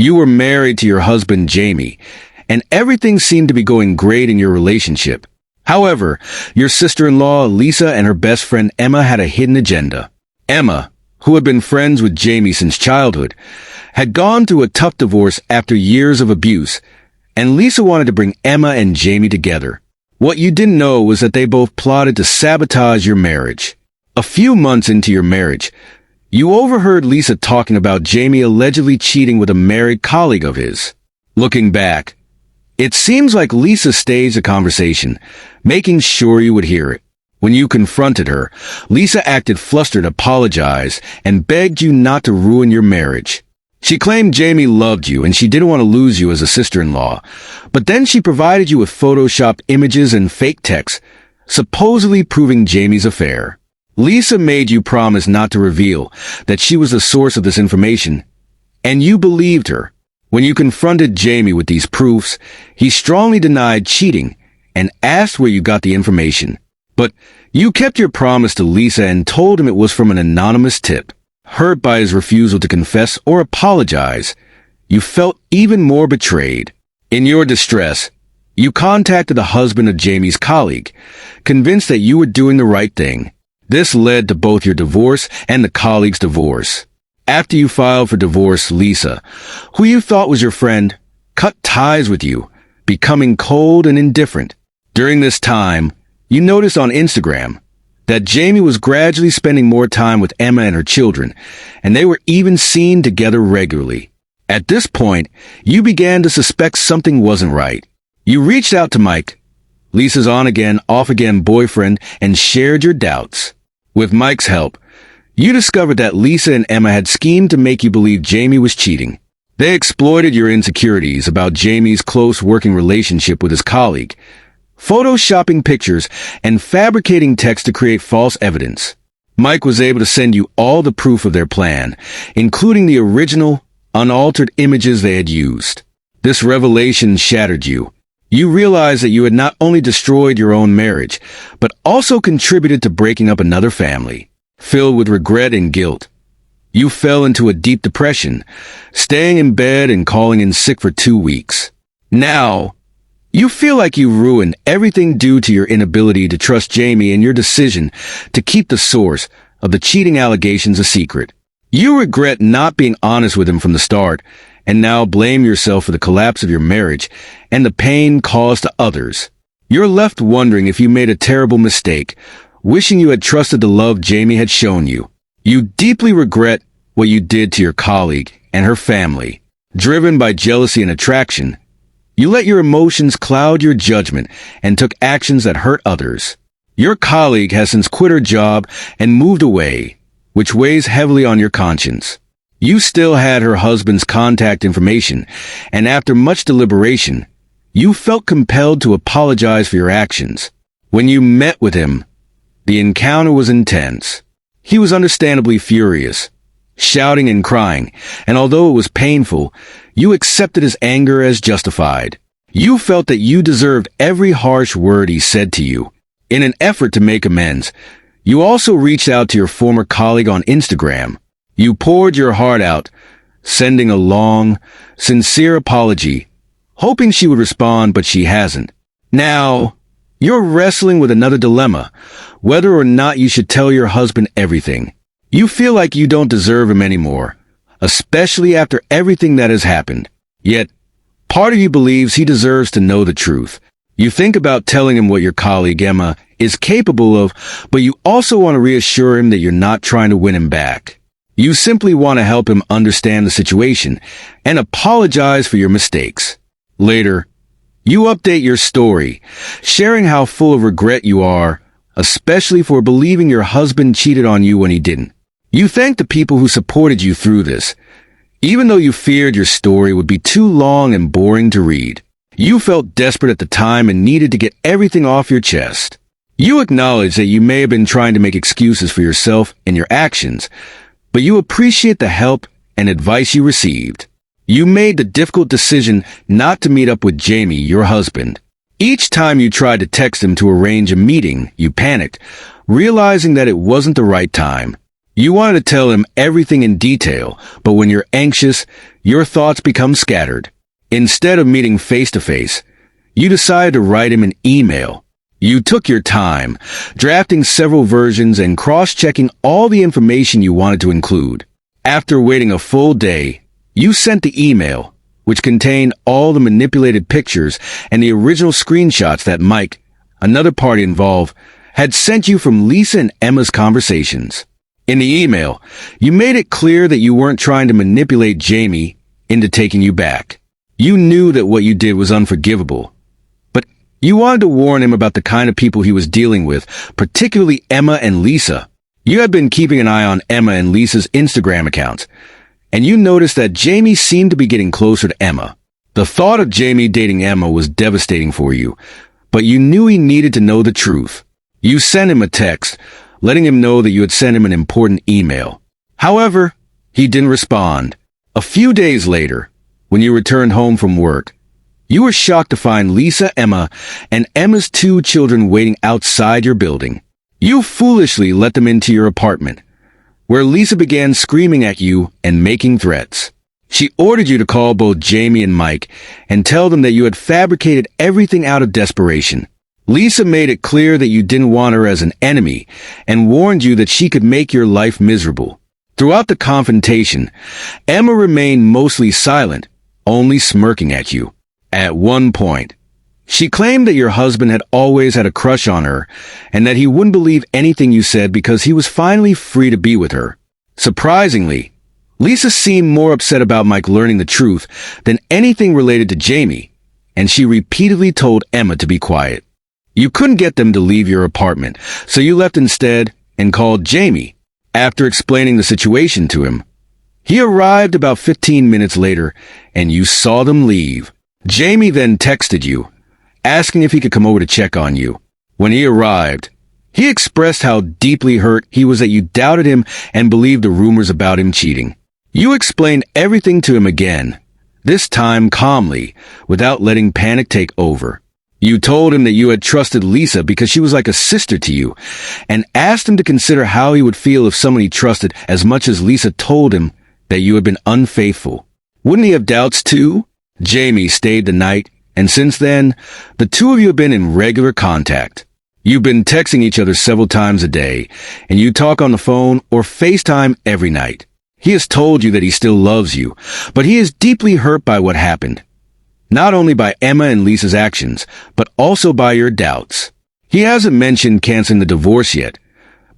You were married to your husband, Jamie, and everything seemed to be going great in your relationship. However, your sister-in-law, Lisa, and her best friend, Emma, had a hidden agenda. Emma, who had been friends with Jamie since childhood, had gone through a tough divorce after years of abuse, and Lisa wanted to bring Emma and Jamie together. What you didn't know was that they both plotted to sabotage your marriage. A few months into your marriage, you overheard Lisa talking about Jamie allegedly cheating with a married colleague of his. Looking back, it seems like Lisa staged a conversation, making sure you would hear it. When you confronted her, Lisa acted flustered, apologized, and begged you not to ruin your marriage. She claimed Jamie loved you and she didn't want to lose you as a sister-in-law, but then she provided you with photoshopped images and fake texts, supposedly proving Jamie's affair. Lisa made you promise not to reveal that she was the source of this information, and you believed her. When you confronted Jamie with these proofs, he strongly denied cheating and asked where you got the information. But you kept your promise to Lisa and told him it was from an anonymous tip. Hurt by his refusal to confess or apologize, you felt even more betrayed. In your distress, you contacted the husband of Jamie's colleague, convinced that you were doing the right thing. This led to both your divorce and the colleague's divorce. After you filed for divorce, Lisa, who you thought was your friend, cut ties with you, becoming cold and indifferent. During this time, you noticed on Instagram that Jamie was gradually spending more time with Emma and her children, and they were even seen together regularly. At this point, you began to suspect something wasn't right. You reached out to Mike, Lisa's on-again, off-again boyfriend, and shared your doubts. With Mike's help, you discovered that Lisa and Emma had schemed to make you believe Jamie was cheating. They exploited your insecurities about Jamie's close working relationship with his colleague, photoshopping pictures and fabricating text to create false evidence. Mike was able to send you all the proof of their plan, including the original, unaltered images they had used. This revelation shattered you. You realized that you had not only destroyed your own marriage, but also contributed to breaking up another family. Filled with regret and guilt, you fell into a deep depression, staying in bed and calling in sick for 2 weeks. Now, you feel like you ruined everything due to your inability to trust Jamie and your decision to keep the source of the cheating allegations a secret. You regret not being honest with him from the start, and now blame yourself for the collapse of your marriage and the pain caused to others. You're left wondering if you made a terrible mistake, wishing you had trusted the love Jamie had shown you. You deeply regret what you did to your colleague and her family. Driven by jealousy and attraction, you let your emotions cloud your judgment and took actions that hurt others. Your colleague has since quit her job and moved away, which weighs heavily on your conscience. You still had her husband's contact information, and after much deliberation, you felt compelled to apologize for your actions. When you met with him, the encounter was intense. He was understandably furious, shouting and crying, and although it was painful, you accepted his anger as justified. You felt that you deserved every harsh word he said to you. In an effort to make amends, you also reached out to your former colleague on Instagram. You poured your heart out, sending a long, sincere apology, hoping she would respond, but she hasn't. Now, you're wrestling with another dilemma, whether or not you should tell your husband everything. You feel like you don't deserve him anymore, especially after everything that has happened. Yet, part of you believes he deserves to know the truth. You think about telling him what your colleague Emma is capable of, but you also want to reassure him that you're not trying to win him back. You simply want to help him understand the situation and apologize for your mistakes. Later, you update your story, sharing how full of regret you are, especially for believing your husband cheated on you when he didn't. You thank the people who supported you through this, even though you feared your story would be too long and boring to read. You felt desperate at the time and needed to get everything off your chest. You acknowledge that you may have been trying to make excuses for yourself and your actions, but you appreciate the help and advice you received. You made the difficult decision not to meet up with Jamie, your husband. Each time you tried to text him to arrange a meeting, you panicked, realizing that it wasn't the right time. You wanted to tell him everything in detail, but when you're anxious, your thoughts become scattered. Instead of meeting face to face, you decided to write him an email. You took your time, drafting several versions and cross-checking all the information you wanted to include. After waiting a full day, you sent the email, which contained all the manipulated pictures and the original screenshots that Mike, another party involved, had sent you from Lisa and Emma's conversations. In the email, you made it clear that you weren't trying to manipulate Jamie into taking you back. You knew that what you did was unforgivable, but you wanted to warn him about the kind of people he was dealing with, particularly Emma and Lisa. You had been keeping an eye on Emma and Lisa's Instagram accounts, and you noticed that Jamie seemed to be getting closer to Emma. The thought of Jamie dating Emma was devastating for you, but you knew he needed to know the truth. You sent him a text, letting him know that you had sent him an important email. However, he didn't respond. A few days later, when you returned home from work, you were shocked to find Lisa, Emma, and Emma's 2 children waiting outside your building. You foolishly let them into your apartment, where Lisa began screaming at you and making threats. She ordered you to call both Jamie and Mike and tell them that you had fabricated everything out of desperation. Lisa made it clear that you didn't want her as an enemy and warned you that she could make your life miserable. Throughout the confrontation, Emma remained mostly silent, only smirking at you. At one point, she claimed that your husband had always had a crush on her and that he wouldn't believe anything you said because he was finally free to be with her. Surprisingly, Lisa seemed more upset about Mike learning the truth than anything related to Jamie, and she repeatedly told Emma to be quiet. You couldn't get them to leave your apartment, so you left instead and called Jamie. After explaining the situation to him, he arrived about 15 minutes later, and you saw them leave. Jamie then texted you, asking if he could come over to check on you. When he arrived, he expressed how deeply hurt he was that you doubted him and believed the rumors about him cheating. You explained everything to him again, this time calmly, without letting panic take over. You told him that you had trusted Lisa because she was like a sister to you, and asked him to consider how he would feel if someone he trusted as much as Lisa told him that you had been unfaithful. Wouldn't he have doubts too? Jamie stayed the night, and since then, the two of you have been in regular contact. You've been texting each other several times a day, and you talk on the phone or FaceTime every night. He has told you that he still loves you, but he is deeply hurt by what happened. Not only by Emma and Lisa's actions, but also by your doubts. He hasn't mentioned canceling the divorce yet,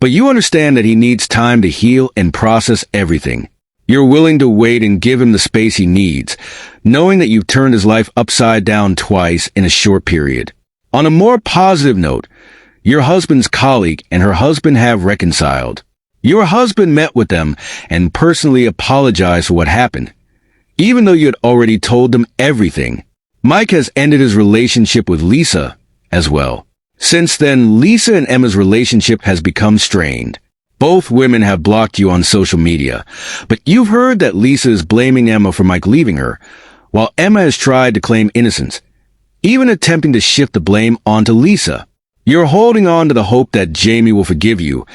but you understand that he needs time to heal and process everything. You're willing to wait and give him the space he needs, knowing that you've turned his life upside down twice in a short period. On a more positive note, your husband's colleague and her husband have reconciled. Your husband met with them and personally apologized for what happened, even though you had already told them everything. Mike has ended his relationship with Lisa as well. Since then, Lisa and Emma's relationship has become strained. Both women have blocked you on social media, but you've heard that Lisa is blaming Emma for Mike leaving her, while Emma has tried to claim innocence, even attempting to shift the blame onto Lisa. You're holding on to the hope that Jamie will forgive you,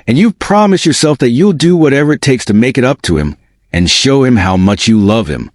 and you've promised yourself that you'll do whatever it takes to make it up to him and show him how much you love him.